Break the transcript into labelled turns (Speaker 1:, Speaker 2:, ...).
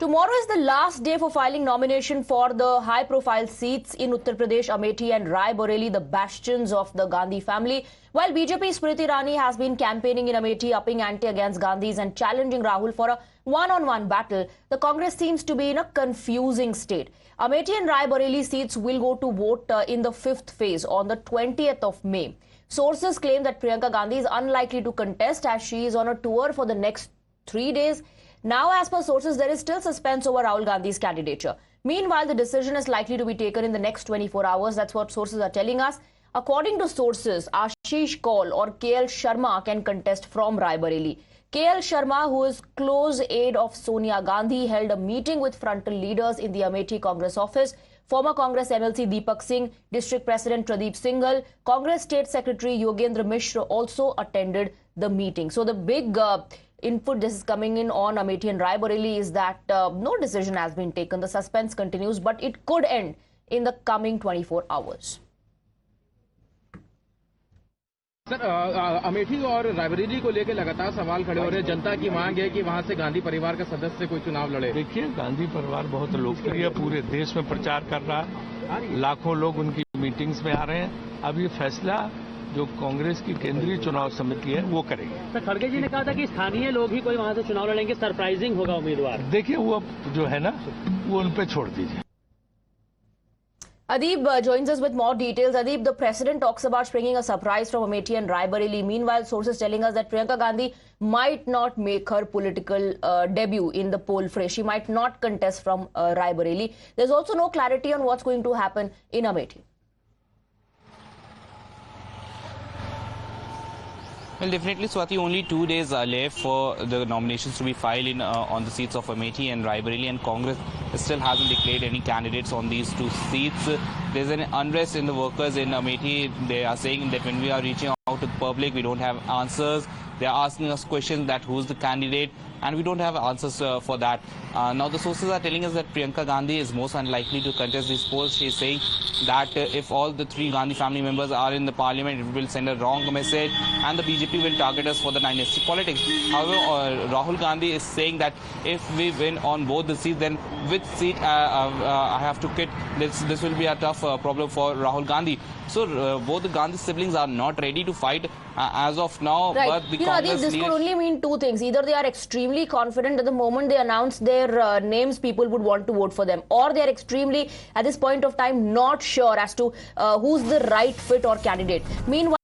Speaker 1: Tomorrow is the last day for filing nomination for the high-profile seats in Uttar Pradesh, Amethi and Rai Bareilly, the bastions of the Gandhi family. While BJP Smriti Irani has been campaigning in Amethi, upping ante against Gandhis and challenging Rahul for a one-on-one battle, the Congress seems to be in a confusing state. Amethi and Rai Bareilly seats will go to vote in the fifth phase on the 20th of May. Sources claim that Priyanka Gandhi is unlikely to contest as she is on a tour for the next 3 days. Now, as per sources, there is still suspense over Rahul Gandhi's candidature. Meanwhile, the decision is likely to be taken in the next 24 hours. That's what sources are telling us. According to sources, Ashish Kaul or KL Sharma can contest from Rai Bareilly. KL Sharma, who is close aide of Sonia Gandhi, held a meeting with frontal leaders in the Amethi Congress office. Former Congress MLC Deepak Singh, District President Pradeep Singhal, Congress State Secretary Yogendra Mishra also attended the meeting. So the big input this is coming in on Amethi and Rai Bareilly is that no decision has been taken. The suspense continues, but it could end in the coming 24 hours.
Speaker 2: Sir, Amethi और रायबरेली को लेकर लगातार सवाल खड़े हो रहे हैं। जनता की मांग है कि वहां से गांधी परिवार का सदस्य कोई चुनाव लड़े।
Speaker 3: देखिए, गांधी परिवार बहुत लोकप्रिय पूरे देश में प्रचार कर रहा है। लाखों लोग उनकी मीटिंग्स में आ रहे हैं। अब ये फैसला जो कांग्रेस की केंद्रीय चुनाव समिति है वो करेगी।
Speaker 4: सर, खड़गे जी ने कहा था कि स्थानीय लोग ही कोई वहां से चुनाव लड़ेंगे, सरप्राइजिंग होगा उम्मीदवार।
Speaker 3: देखिए, वो जो है ना, वो उन पे छोड़ दीजिए।
Speaker 1: Adib joins us with more details. Adib, the president talks about springing a surprise from Amethi and Rai Bareilly. Meanwhile, sources telling us that Priyanka Gandhi might not make her political debut in the poll fray. She might not contest from Rai Bareilly. There's also no clarity on what's going to happen in Amethi.
Speaker 5: Well, definitely, Swati, only 2 days are left for the nominations to be filed in on the seats of Amethi and Rai Bareilly, and Congress still hasn't declared any candidates on these two seats. There's an unrest in the workers in Amethi. They are saying that when we are reaching out to the public, we don't have answers. They are asking us questions that who's the candidate, and we don't have answers for that. Now, the sources are telling us that Priyanka Gandhi is most unlikely to contest these polls. She is saying that if all the three Gandhi family members are in the parliament, it will send a wrong message, and the BJP will target us for the dynasty politics. However, Rahul Gandhi is saying that if we win on both the seats, then which seat I have to quit, this will be a tough problem for Rahul Gandhi. So both the Gandhi siblings are not ready to fight as of now.
Speaker 1: Right.
Speaker 5: But the
Speaker 1: Adib, this could only mean two things. Either they are extremely confident that the moment they announce their names, people would want to vote for them, or they are extremely, at this point of time, not sure as to who's the right fit or candidate. Meanwhile,